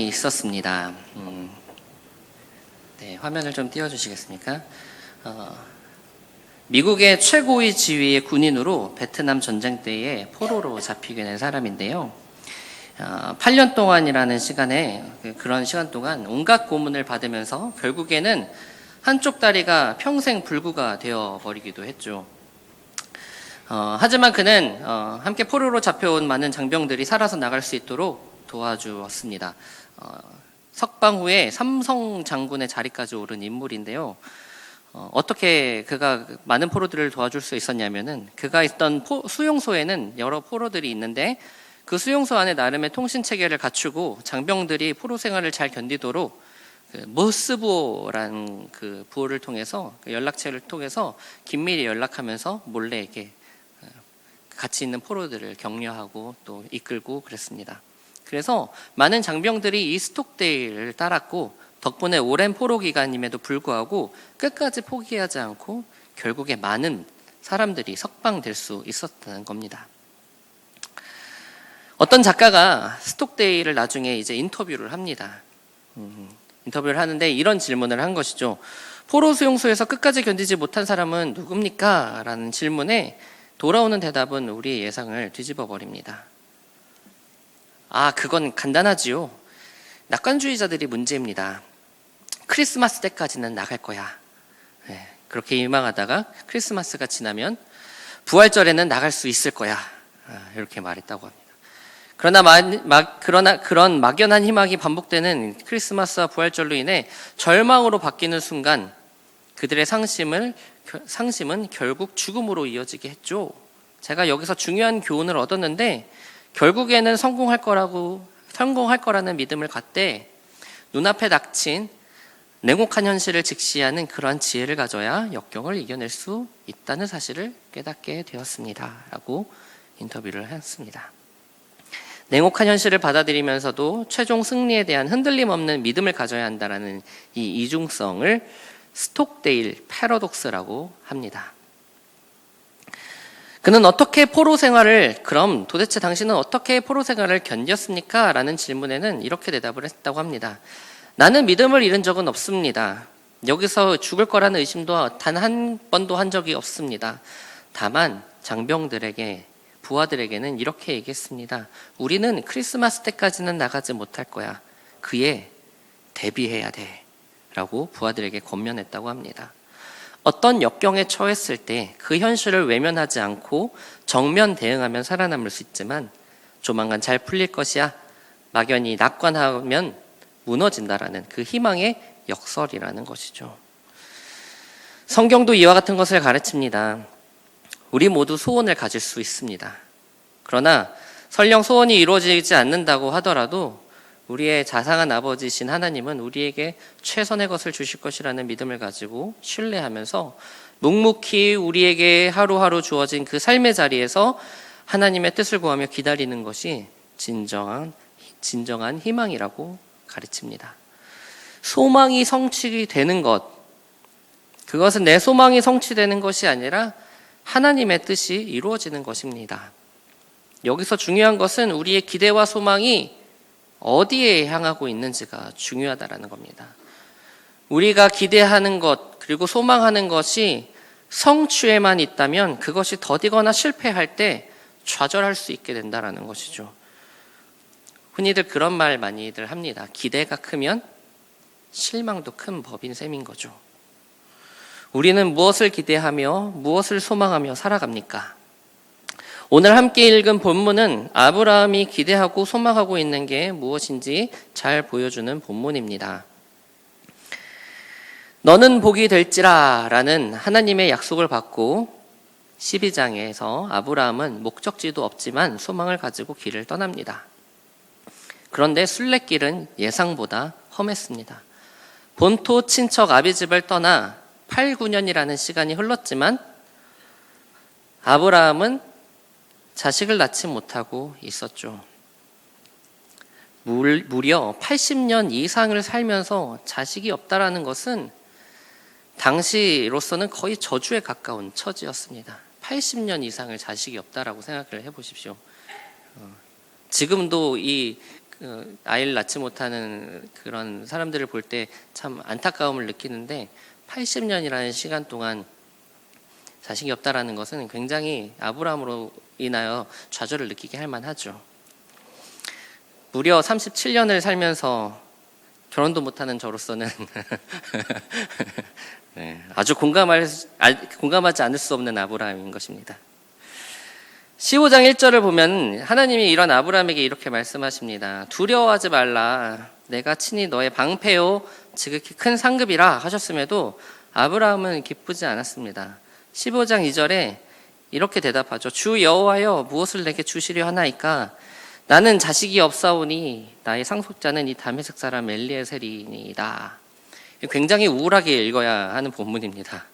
있었습니다. 네, 화면을 좀 띄워주시겠습니까? 미국의 최고위 지위의 군인으로 베트남 전쟁 때에 포로로 잡히게 된 사람인데요. 8년 동안이라는 시간에, 그런 시간 동안 온갖 고문을 받으면서 결국에는 한쪽 다리가 평생 불구가 되어버리기도 했죠. 하지만 그는 함께 포로로 잡혀온 많은 장병들이 살아서 나갈 수 있도록 도와주었습니다. 석방 후에 삼성 장군의 자리까지 오른 인물인데요. 어떻게 그가 많은 포로들을 도와줄 수 있었냐면은, 그가 있던 수용소에는 여러 포로들이 있는데 그 수용소 안에 나름의 통신 체계를 갖추고 장병들이 포로 생활을 잘 견디도록 모스부호라는 그 부호를 통해서, 연락체를 통해서 긴밀히 연락하면서 몰래 이렇게 같이 있는 포로들을 격려하고 또 이끌고 그랬습니다. 그래서 많은 장병들이 이 스톡데일을 따랐고, 덕분에 오랜 포로 기간임에도 불구하고 끝까지 포기하지 않고 결국에 많은 사람들이 석방될 수 있었다는 겁니다. 어떤 작가가 스톡데일을 나중에 이제 인터뷰를 합니다. 인터뷰를 하는데 이런 질문을 한 것이죠. 포로 수용소에서 끝까지 견디지 못한 사람은 누굽니까? 라는 질문에 돌아오는 대답은 우리의 예상을 뒤집어 버립니다. 그건 간단하지요. 낙관주의자들이 문제입니다. 크리스마스 때까지는 나갈 거야. 그렇게 희망하다가 크리스마스가 지나면 부활절에는 나갈 수 있을 거야. 이렇게 말했다고 합니다. 그러나 그런 막연한 희망이 반복되는 크리스마스와 부활절로 인해 절망으로 바뀌는 순간 그들의 상심은 결국 죽음으로 이어지게 했죠. 제가 여기서 중요한 교훈을 얻었는데, 결국에는 성공할 거라는 믿음을 갖되 눈앞에 닥친 냉혹한 현실을 직시하는 그러한 지혜를 가져야 역경을 이겨낼 수 있다는 사실을 깨닫게 되었습니다. 라고 인터뷰를 했습니다. 냉혹한 현실을 받아들이면서도 최종 승리에 대한 흔들림 없는 믿음을 가져야 한다는 이 이중성을 스톡데일 패러독스라고 합니다. 그는 그럼 도대체 당신은 어떻게 포로 생활을 견뎠습니까? 라는 질문에는 이렇게 대답을 했다고 합니다. 나는 믿음을 잃은 적은 없습니다. 여기서 죽을 거라는 의심도 단 한 번도 한 적이 없습니다. 다만 장병들에게, 부하들에게는 이렇게 얘기했습니다. 우리는 크리스마스 때까지는 나가지 못할 거야. 그에 대비해야 돼. 라고 부하들에게 권면했다고 합니다. 어떤 역경에 처했을 때 그 현실을 외면하지 않고 정면 대응하면 살아남을 수 있지만 조만간 잘 풀릴 것이야. 막연히 낙관하면 무너진다라는 그 희망의 역설이라는 것이죠. 성경도 이와 같은 것을 가르칩니다. 우리 모두 소원을 가질 수 있습니다. 그러나 설령 소원이 이루어지지 않는다고 하더라도 우리의 자상한 아버지신 하나님은 우리에게 최선의 것을 주실 것이라는 믿음을 가지고 신뢰하면서 묵묵히 우리에게 하루하루 주어진 그 삶의 자리에서 하나님의 뜻을 구하며 기다리는 것이 진정한 희망이라고 가르칩니다. 소망이 성취되는 것, 그것은 내 소망이 성취되는 것이 아니라 하나님의 뜻이 이루어지는 것입니다. 여기서 중요한 것은 우리의 기대와 소망이 어디에 향하고 있는지가 중요하다라는 겁니다. 우리가 기대하는 것 그리고 소망하는 것이 성취에만 있다면 그것이 더디거나 실패할 때 좌절할 수 있게 된다라는 것이죠. 흔히들 그런 말 많이들 합니다. 기대가 크면 실망도 큰 법인 셈인 거죠. 우리는 무엇을 기대하며 무엇을 소망하며 살아갑니까? 오늘 함께 읽은 본문은 아브라함이 기대하고 소망하고 있는 게 무엇인지 잘 보여주는 본문입니다. 너는 복이 될지라 라는 하나님의 약속을 받고 12장에서 아브라함은 목적지도 없지만 소망을 가지고 길을 떠납니다. 그런데 순례길은 예상보다 험했습니다. 본토 친척 아비집을 떠나 8, 9년이라는 시간이 흘렀지만 아브라함은 자식을 낳지 못하고 있었죠. 무려 80년 이상을 살면서 자식이 없다라는 것은 당시로서는 거의 저주에 가까운 처지였습니다. 80년 이상을 자식이 없다라고 생각을 해보십시오. 지금도 아이를 낳지 못하는 그런 사람들을 볼 때 참 안타까움을 느끼는데 80년이라는 시간 동안 자식이 없다라는 것은 굉장히 아브라함으로 인하여 좌절을 느끼게 할 만하죠. 무려 37년을 살면서 결혼도 못하는 저로서는 네, 아주 공감하지 않을 수 없는 아브라함인 것입니다. 15장 1절을 보면 하나님이 이런 아브라함에게 이렇게 말씀하십니다. 두려워하지 말라. 내가 친히 너의 방패요 지극히 큰 상급이라 하셨음에도 아브라함은 기쁘지 않았습니다. 15장 2절에 이렇게 대답하죠. 주 여호와여 무엇을 내게 주시려 하나이까? 나는 자식이 없사오니 나의 상속자는 이 다메섹 사람 엘리에셀이니이다. 굉장히 우울하게 읽어야 하는 본문입니다.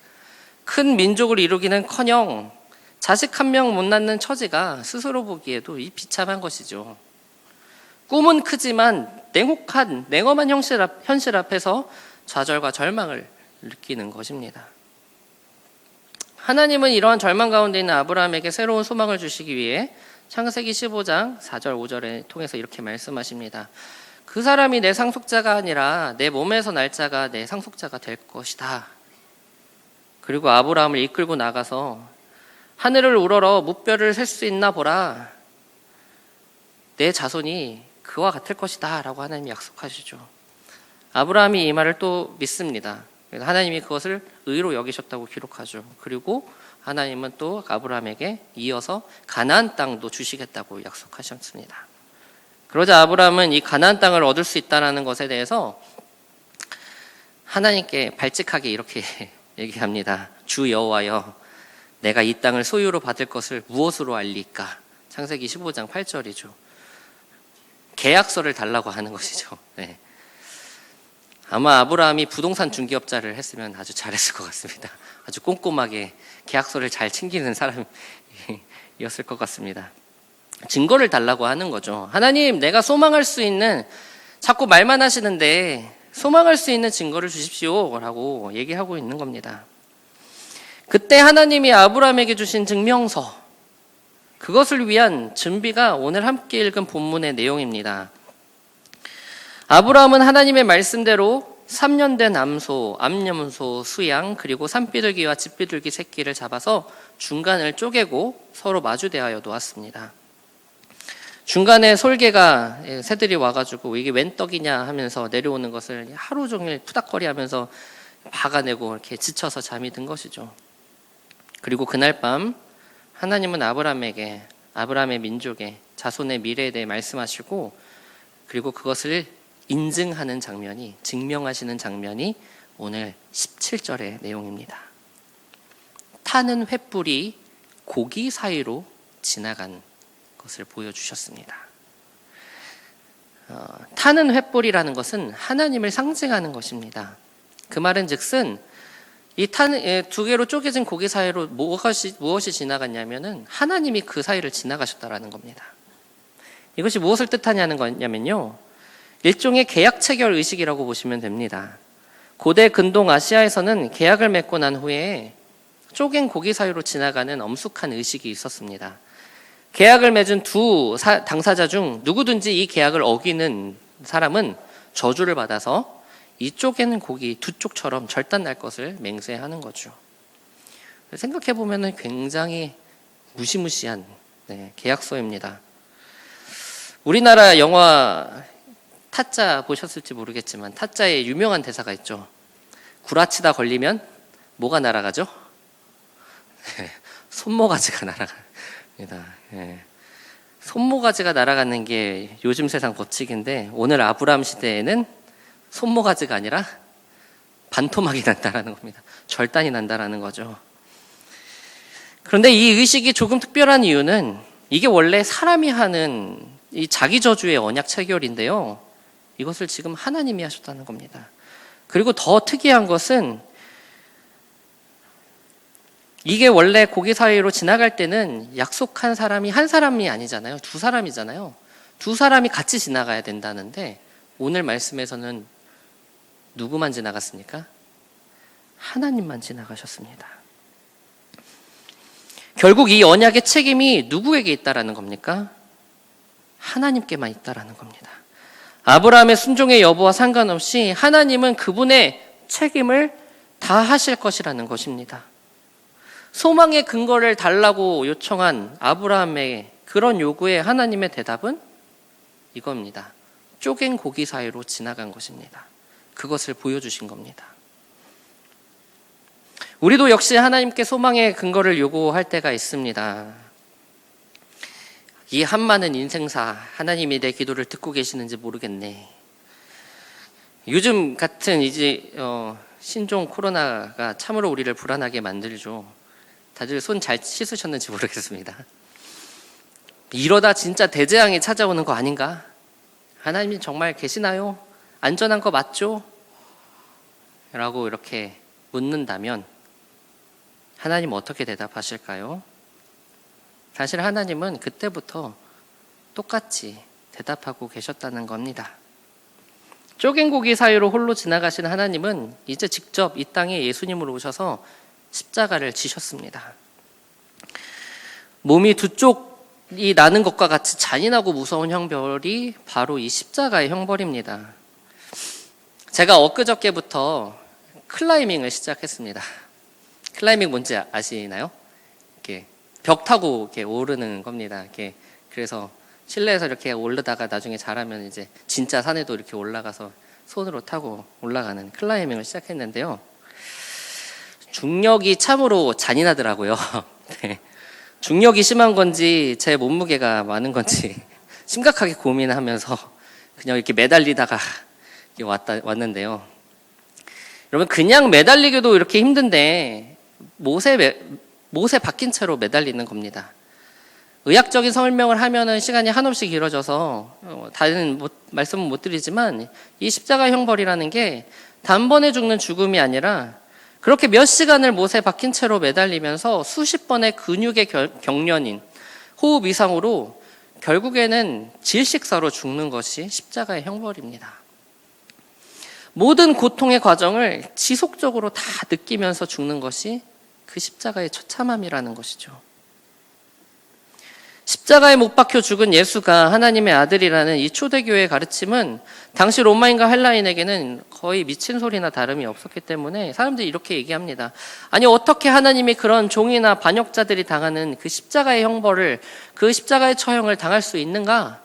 큰 민족을 이루기는커녕 자식 한 명 못 낳는 처지가 스스로 보기에도 이 비참한 것이죠. 꿈은 크지만 냉혹한 현실 앞에서 좌절과 절망을 느끼는 것입니다. 하나님은 이러한 절망 가운데 있는 아브라함에게 새로운 소망을 주시기 위해 창세기 15장 4절 5절을 통해서 이렇게 말씀하십니다. 그 사람이 내 상속자가 아니라 내 몸에서 날 자가 내 상속자가 될 것이다. 그리고 아브라함을 이끌고 나가서 하늘을 우러러 무뼈를 셀 수 있나 보라. 내 자손이 그와 같을 것이다 라고 하나님이 약속하시죠. 아브라함이 이 말을 또 믿습니다. 하나님이 그것을 의로 여기셨다고 기록하죠. 그리고 하나님은 또 아브라함에게 이어서 가나안 땅도 주시겠다고 약속하셨습니다. 그러자 아브라함은 이 가나안 땅을 얻을 수 있다는 것에 대해서 하나님께 발칙하게 이렇게 얘기합니다. 주 여호와여 내가 이 땅을 소유로 받을 것을 무엇으로 알리까? 창세기 15장 8절이죠. 계약서를 달라고 하는 것이죠. 네. 아마 아브라함이 부동산 중개업자를 했으면 아주 잘했을 것 같습니다. 아주 꼼꼼하게 계약서를 잘 챙기는 사람이었을 것 같습니다. 증거를 달라고 하는 거죠. 하나님, 내가 소망할 수 있는, 자꾸 말만 하시는데 소망할 수 있는 증거를 주십시오 라고 얘기하고 있는 겁니다. 그때 하나님이 아브라함에게 주신 증명서, 그것을 위한 준비가 오늘 함께 읽은 본문의 내용입니다. 아브라함은 하나님의 말씀대로 3년 된 암소, 암염소, 수양, 그리고 산비둘기와 집비둘기 새끼를 잡아서 중간을 쪼개고 서로 마주대하여 놓았습니다. 중간에 솔개가 새들이 와가지고 이게 웬 떡이냐 하면서 내려오는 것을 하루 종일 푸닥거리 하면서 박아내고 이렇게 지쳐서 잠이 든 것이죠. 그리고 그날 밤 하나님은 아브라함에게, 아브라함의 민족의 자손의 미래에 대해 말씀하시고, 그리고 그것을 인증하는 장면이, 증명하시는 장면이 오늘 17절의 내용입니다. 타는 횃불이 고기 사이로 지나간 것을 보여주셨습니다. 타는 횃불이라는 것은 하나님을 상징하는 것입니다. 그 말은 즉슨 이 두 개로 쪼개진 고기 사이로 무엇이 지나갔냐면은 하나님이 그 사이를 지나가셨다라는 겁니다. 이것이 무엇을 뜻하냐는 거냐면요, 일종의 계약 체결 의식이라고 보시면 됩니다. 고대 근동 아시아에서는 계약을 맺고 난 후에 쪼갠 고기 사이로 지나가는 엄숙한 의식이 있었습니다. 계약을 맺은 두 당사자 중 누구든지 이 계약을 어기는 사람은 저주를 받아서 이 쪼개는 고기 두 쪽처럼 절단날 것을 맹세하는 거죠. 생각해 보면 굉장히 무시무시한 계약서입니다. 우리나라 영화 타짜 보셨을지 모르겠지만 타짜에 유명한 대사가 있죠. 구라치다 걸리면 뭐가 날아가죠? 손모가지가 날아갑니다. 손모가지가 날아가는 게 요즘 세상 법칙인데, 오늘 아브라함 시대에는 손모가지가 아니라 반토막이 난다라는 겁니다. 절단이 난다라는 거죠. 그런데 이 의식이 조금 특별한 이유는 이게 원래 사람이 하는 이 자기 저주의 언약 체결인데요, 이것을 지금 하나님이 하셨다는 겁니다. 그리고 더 특이한 것은 이게 원래 고기 사이로 지나갈 때는 약속한 사람이 한 사람이 아니잖아요. 두 사람이잖아요. 두 사람이 같이 지나가야 된다는데 오늘 말씀에서는 누구만 지나갔습니까? 하나님만 지나가셨습니다. 결국 이 언약의 책임이 누구에게 있다라는 겁니까? 하나님께만 있다라는 겁니다. 아브라함의 순종의 여부와 상관없이 하나님은 그분의 책임을 다 하실 것이라는 것입니다. 소망의 근거를 달라고 요청한 아브라함의 그런 요구에 하나님의 대답은 이겁니다. 쪼갠 고기 사이로 지나간 것입니다. 그것을 보여주신 겁니다. 우리도 역시 하나님께 소망의 근거를 요구할 때가 있습니다. 이 한많은 인생사, 하나님이 내 기도를 듣고 계시는지 모르겠네. 요즘 같은 신종 코로나가 참으로 우리를 불안하게 만들죠. 다들 손 잘 씻으셨는지 모르겠습니다. 이러다 진짜 대재앙이 찾아오는 거 아닌가? 하나님이 정말 계시나요? 안전한 거 맞죠? 라고 이렇게 묻는다면 하나님 어떻게 대답하실까요? 사실 하나님은 그때부터 똑같이 대답하고 계셨다는 겁니다. 쪼갠 고기 사이로 홀로 지나가신 하나님은 이제 직접 이 땅에 예수님으로 오셔서 십자가를 지셨습니다. 몸이 두 쪽이 나는 것과 같이 잔인하고 무서운 형벌이 바로 이 십자가의 형벌입니다. 제가 엊그저께부터 클라이밍을 시작했습니다. 클라이밍 뭔지 아시나요? 이렇게 벽 타고 이렇게 오르는 겁니다. 그래서 실내에서 이렇게 오르다가 나중에 잘하면 이제 진짜 산에도 이렇게 올라가서 손으로 타고 올라가는 클라이밍을 시작했는데요. 중력이 참으로 잔인하더라고요. 네. 중력이 심한 건지 제 몸무게가 많은 건지 심각하게 고민하면서 그냥 이렇게 매달리다가 왔는데요. 여러분, 그냥 매달리기도 이렇게 힘든데 못에 박힌 채로 매달리는 겁니다. 의학적인 설명을 하면은 시간이 한없이 길어져서 다른 말씀은 못 드리지만 이 십자가 형벌이라는 게 단번에 죽는 죽음이 아니라 그렇게 몇 시간을 못에 박힌 채로 매달리면서 수십 번의 근육의 경련인 호흡 이상으로 결국에는 질식사로 죽는 것이 십자가의 형벌입니다. 모든 고통의 과정을 지속적으로 다 느끼면서 죽는 것이 그 십자가의 처참함이라는 것이죠. 십자가에 못 박혀 죽은 예수가 하나님의 아들이라는 이 초대교회의 가르침은 당시 로마인과 헬라인에게는 거의 미친 소리나 다름이 없었기 때문에 사람들이 이렇게 얘기합니다. 아니, 어떻게 하나님이 그런 종이나 반역자들이 당하는 그 십자가의 형벌을, 그 십자가의 처형을 당할 수 있는가?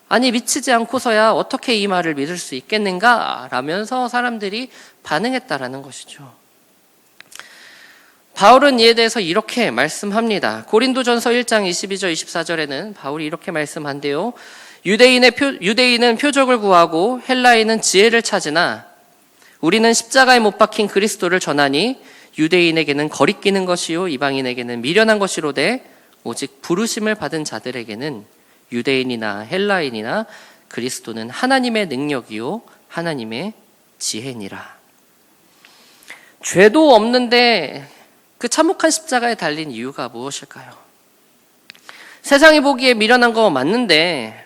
아니, 미치지 않고서야 어떻게 이 말을 믿을 수 있겠는가? 라면서 사람들이 반응했다라는 것이죠. 바울은 이에 대해서 이렇게 말씀합니다. 고린도전서 1장 22절 24절에는 바울이 이렇게 말씀한대요. 유대인은 표적을 구하고 헬라인은 지혜를 찾으나 우리는 십자가에 못 박힌 그리스도를 전하니 유대인에게는 거리끼는 것이요 이방인에게는 미련한 것이로되 오직 부르심을 받은 자들에게는 유대인이나 헬라인이나 그리스도는 하나님의 능력이요 하나님의 지혜니라. 죄도 없는데 그 참혹한 십자가에 달린 이유가 무엇일까요? 세상이 보기에 미련한 거 맞는데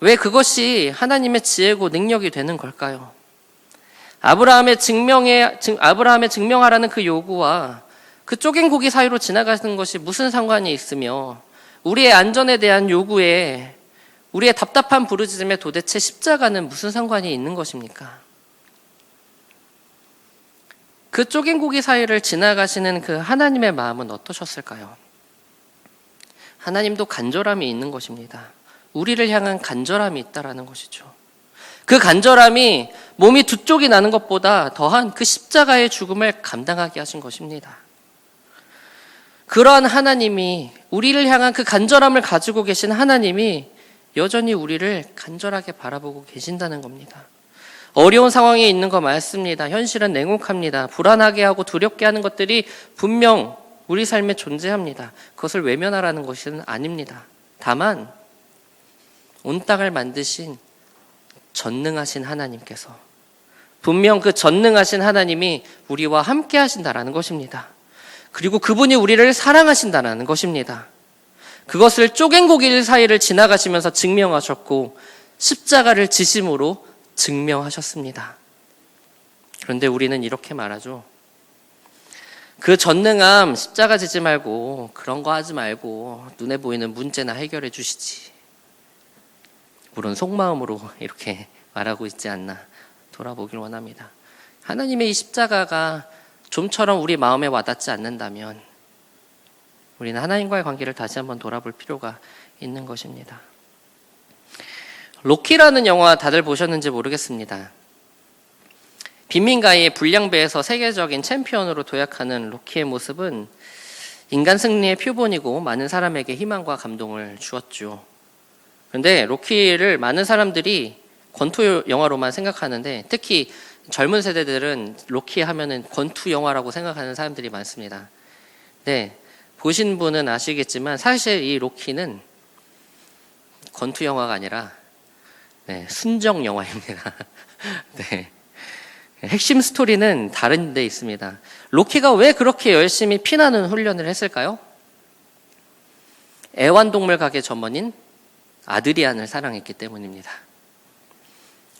왜 그것이 하나님의 지혜고 능력이 되는 걸까요? 아브라함의 증명하라는 그 요구와 그 쪼갠 고기 사이로 지나가는 것이 무슨 상관이 있으며 우리의 안전에 대한 요구에 우리의 답답한 부르짖음에 도대체 십자가는 무슨 상관이 있는 것입니까? 그 쪼갠 고기 사이를 지나가시는 그 하나님의 마음은 어떠셨을까요? 하나님도 간절함이 있는 것입니다. 우리를 향한 간절함이 있다라는 것이죠. 그 간절함이 몸이 두 쪽이 나는 것보다 더한 그 십자가의 죽음을 감당하게 하신 것입니다. 그러한 하나님이, 우리를 향한 그 간절함을 가지고 계신 하나님이 여전히 우리를 간절하게 바라보고 계신다는 겁니다. 어려운 상황에 있는 거 맞습니다. 현실은 냉혹합니다. 불안하게 하고 두렵게 하는 것들이 분명 우리 삶에 존재합니다. 그것을 외면하라는 것은 아닙니다. 다만 온 땅을 만드신 전능하신 하나님께서 분명 그 전능하신 하나님이 우리와 함께 하신다라는 것입니다. 그리고 그분이 우리를 사랑하신다라는 것입니다. 그것을 쪼갠 고기 사이를 지나가시면서 증명하셨고 십자가를 지심으로 증명하셨습니다. 그런데 우리는 이렇게 말하죠. 그 전능함 십자가 지지 말고 그런 거 하지 말고 눈에 보이는 문제나 해결해 주시지. 물론 속마음으로 이렇게 말하고 있지 않나 돌아보길 원합니다. 하나님의 이 십자가가 좀처럼 우리 마음에 와닿지 않는다면 우리는 하나님과의 관계를 다시 한번 돌아볼 필요가 있는 것입니다. 로키라는 영화 다들 보셨는지 모르겠습니다. 빈민가의 불량배에서 세계적인 챔피언으로 도약하는 로키의 모습은 인간 승리의 표본이고 많은 사람에게 희망과 감동을 주었죠. 그런데 로키를 많은 사람들이 권투 영화로만 생각하는데 특히 젊은 세대들은 로키 하면은 권투 영화라고 생각하는 사람들이 많습니다. 네, 보신 분은 아시겠지만 사실 이 로키는 권투 영화가 아니라 순정 영화입니다. 네. 핵심 스토리는 다른 데 있습니다. 로키가 왜 그렇게 열심히 피나는 훈련을 했을까요? 애완동물 가게 점원인 아드리안을 사랑했기 때문입니다.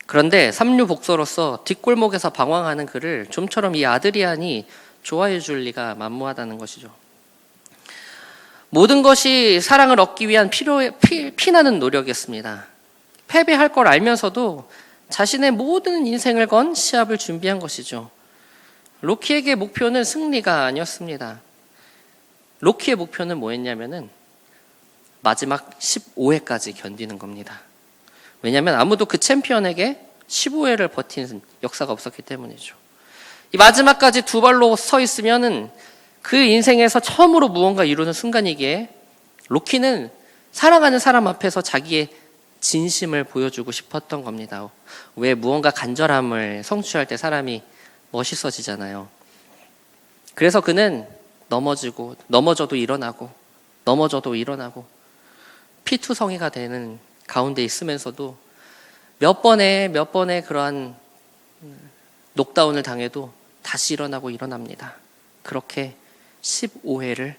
그런데 삼류복서로서 뒷골목에서 방황하는 그를 좀처럼 이 아드리안이 좋아해 줄 리가 만무하다는 것이죠. 모든 것이 사랑을 얻기 위한 피나는 노력이었습니다. 패배할 걸 알면서도 자신의 모든 인생을 건 시합을 준비한 것이죠. 로키에게 목표는 승리가 아니었습니다. 로키의 목표는 뭐였냐면은 마지막 15회까지 견디는 겁니다. 왜냐하면 아무도 그 챔피언에게 15회를 버틴 역사가 없었기 때문이죠. 이 마지막까지 두 발로 서 있으면은 그 인생에서 처음으로 무언가 이루는 순간이기에 로키는 사랑하는 사람 앞에서 자기의 진심을 보여주고 싶었던 겁니다. 왜 무언가 간절함을 성취할 때 사람이 멋있어지잖아요. 그래서 그는 넘어져도 일어나고 피투성이가 되는 가운데 있으면서도 몇 번의 그러한 녹다운을 당해도 다시 일어납니다. 그렇게 15회를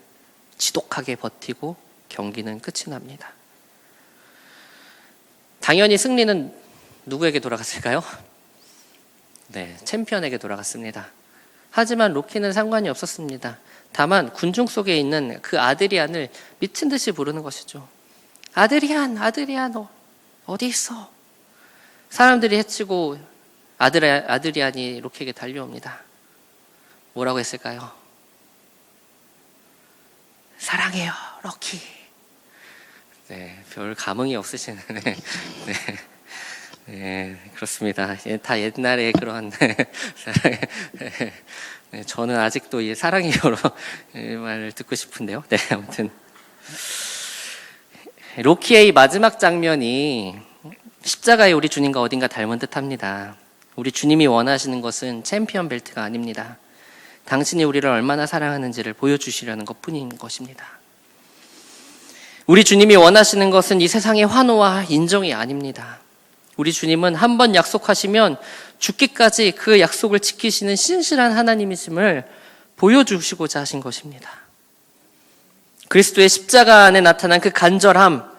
지독하게 버티고 경기는 끝이 납니다. 당연히 승리는 누구에게 돌아갔을까요? 네, 챔피언에게 돌아갔습니다. 하지만 로키는 상관이 없었습니다. 다만 군중 속에 있는 그 아드리안을 미친 듯이 부르는 것이죠. 아드리안, 어디 있어? 사람들이 해치고 아드리안이 로키에게 달려옵니다. 뭐라고 했을까요? 사랑해요, 로키. 네, 별 감흥이 없으시네. 네, 그렇습니다. 다 옛날에 그런 네, 저는 아직도 이 사랑해요로 말을 듣고 싶은데요. 네, 아무튼 로키의 마지막 장면이 십자가의 우리 주님과 어딘가 닮은 듯합니다. 우리 주님이 원하시는 것은 챔피언 벨트가 아닙니다. 당신이 우리를 얼마나 사랑하는지를 보여주시려는 것뿐인 것입니다. 우리 주님이 원하시는 것은 이 세상의 환호와 인정이 아닙니다. 우리 주님은 한 번 약속하시면 죽기까지 그 약속을 지키시는 신실한 하나님이심을 보여주시고자 하신 것입니다. 그리스도의 십자가 안에 나타난 그 간절함,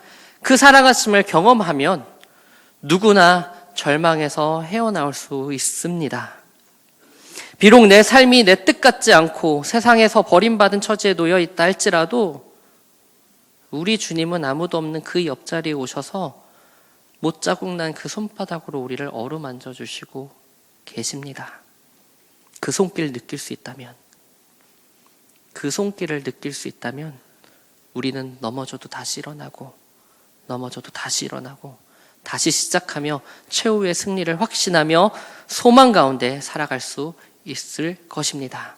그 사랑하심을 경험하면 누구나 절망에서 헤어나올 수 있습니다. 비록 내 삶이 내 뜻 같지 않고 세상에서 버림받은 처지에 놓여 있다 할지라도 우리 주님은 아무도 없는 그 옆자리에 오셔서 못자국난 그 손바닥으로 우리를 어루만져 주시고 계십니다. 그 손길을 느낄 수 있다면 우리는 넘어져도 다시 일어나고 다시 시작하며 최후의 승리를 확신하며 소망 가운데 살아갈 수 있을 것입니다.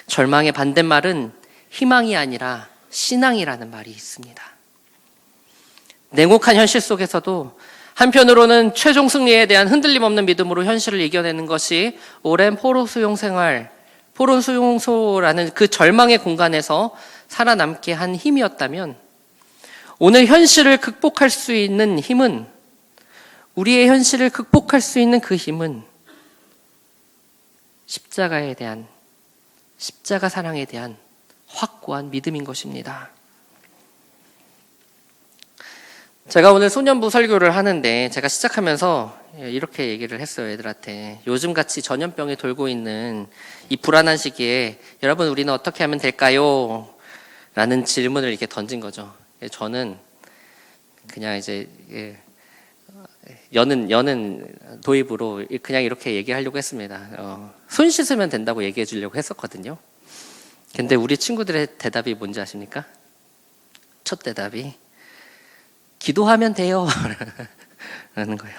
절망의 반대말은 희망이 아니라 신앙이라는 말이 있습니다. 냉혹한 현실 속에서도 한편으로는 최종 승리에 대한 흔들림 없는 믿음으로 현실을 이겨내는 것이 오랜 포로 수용소라는 그 절망의 공간에서 살아남게 한 힘이었다면 오늘 현실을 극복할 수 있는 힘은 우리의 현실을 극복할 수 있는 그 힘은 십자가 사랑에 대한 확고한 믿음인 것입니다. 제가 오늘 소년부 설교를 하는데 제가 시작하면서 이렇게 얘기를 했어요, 애들한테. 요즘같이 전염병이 돌고 있는 이 불안한 시기에 여러분 우리는 어떻게 하면 될까요? 라는 질문을 이렇게 던진 거죠. 저는 그냥 이제 여는 도입으로 그냥 이렇게 얘기하려고 했습니다. 손 씻으면 된다고 얘기해 주려고 했었거든요. 근데 우리 친구들의 대답이 뭔지 아십니까? 첫 대답이 기도하면 돼요 라는 거예요.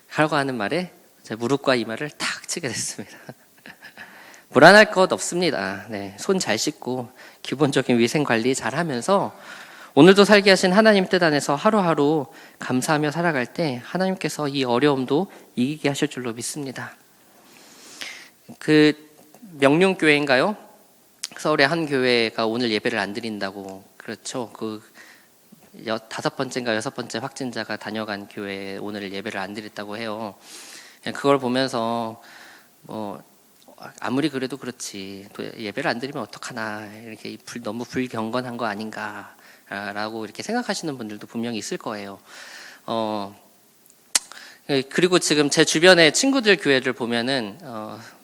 하라고 하는 말에 제 무릎과 이마를 탁 치게 됐습니다. 불안할 것 없습니다. 네, 손 잘 씻고 기본적인 위생 관리 잘 하면서 오늘도 살게 하신 하나님 뜻 안에서 하루하루 감사하며 살아갈 때 하나님께서 이 어려움도 이기게 하실 줄로 믿습니다. 그 명륜교회인가요? 서울의 한 교회가 오늘 예배를 안 드린다고, 그렇죠. 그 5번째인가 6번째 확진자가 다녀간 교회에 오늘 예배를 안 드렸다고 해요. 그걸 보면서 아무리 그래도 그렇지 또 예배를 안 드리면 어떡하나, 이렇게 너무 불경건한 거 아닌가라고 이렇게 생각하시는 분들도 분명히 있을 거예요. 그리고 지금 제 주변의 친구들 교회를 보면은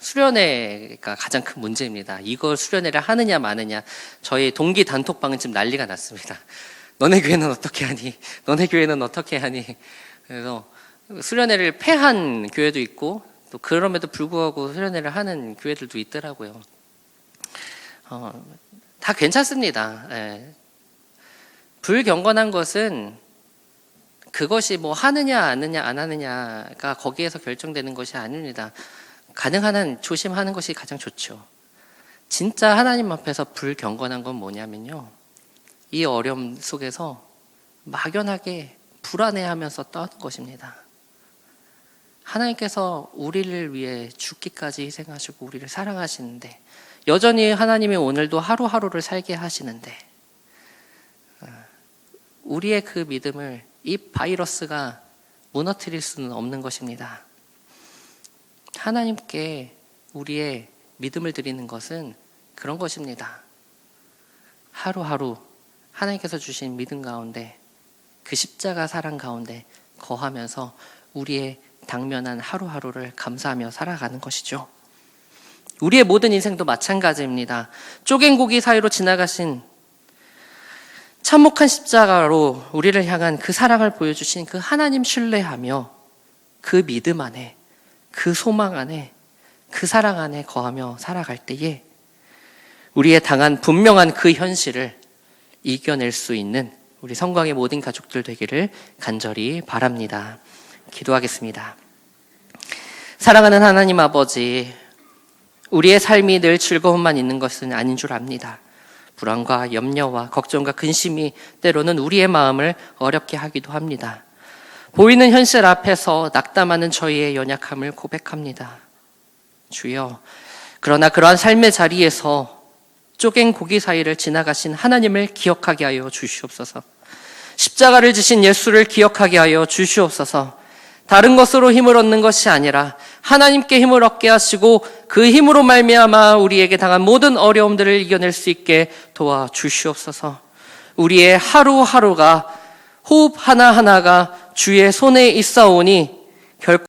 수련회가 가장 큰 문제입니다. 이걸 수련회를 하느냐 마느냐. 저희 동기 단톡방은 지금 난리가 났습니다. 너네 교회는 어떻게 하니? 너네 교회는 어떻게 하니? 그래서 수련회를 폐한 교회도 있고 또 그럼에도 불구하고 수련회를 하는 교회들도 있더라고요. 다 괜찮습니다. 예. 불경건한 것은 그것이 뭐 하느냐 안 하느냐가 거기에서 결정되는 것이 아닙니다. 가능한 한 조심하는 것이 가장 좋죠. 진짜 하나님 앞에서 불경건한 건 뭐냐면요, 이 어려움 속에서 막연하게 불안해하면서 떠는 것입니다. 하나님께서 우리를 위해 죽기까지 희생하시고 우리를 사랑하시는데, 여전히 하나님이 오늘도 하루하루를 살게 하시는데, 우리의 그 믿음을 이 바이러스가 무너뜨릴 수는 없는 것입니다. 하나님께 우리의 믿음을 드리는 것은 그런 것입니다. 하루하루 하나님께서 주신 믿음 가운데, 그 십자가 사랑 가운데 거하면서 우리의 당면한 하루하루를 감사하며 살아가는 것이죠. 우리의 모든 인생도 마찬가지입니다. 쪼갠 고기 사이로 지나가신 참혹한 십자가로 우리를 향한 그 사랑을 보여주신 그 하나님 신뢰하며 그 믿음 안에, 그 소망 안에, 그 사랑 안에 거하며 살아갈 때에 우리의 당한 분명한 그 현실을 이겨낼 수 있는 우리 성광의 모든 가족들 되기를 간절히 바랍니다. 기도하겠습니다. 사랑하는 하나님 아버지, 우리의 삶이 늘 즐거움만 있는 것은 아닌 줄 압니다. 불안과 염려와 걱정과 근심이 때로는 우리의 마음을 어렵게 하기도 합니다. 보이는 현실 앞에서 낙담하는 저희의 연약함을 고백합니다. 주여, 그러나 그러한 삶의 자리에서 쪼갠 고기 사이를 지나가신 하나님을 기억하게 하여 주시옵소서. 십자가를 지신 예수를 기억하게 하여 주시옵소서. 다른 것으로 힘을 얻는 것이 아니라 하나님께 힘을 얻게 하시고 그 힘으로 말미암아 우리에게 당한 모든 어려움들을 이겨낼 수 있게 도와주시옵소서. 우리의 하루하루가, 호흡 하나하나가 주의 손에 있사오니 결코